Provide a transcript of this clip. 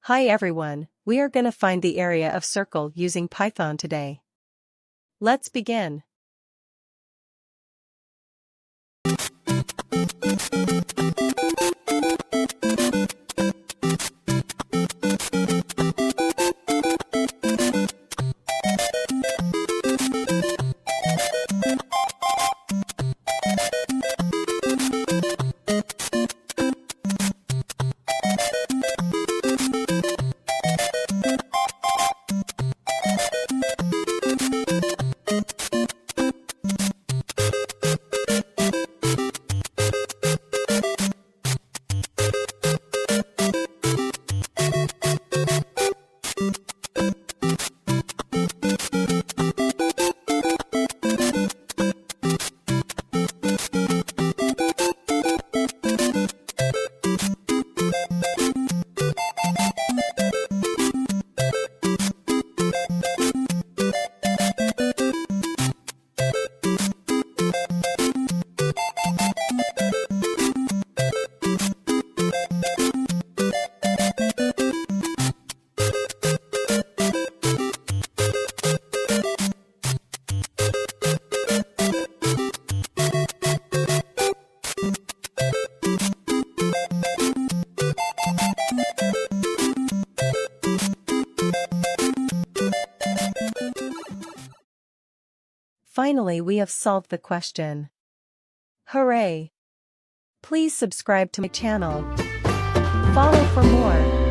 Hi everyone, we are gonna find the area of circle using Python today. Let's begin. Finally, we have solved the question. Hooray! Please subscribe to my channel. Follow for more.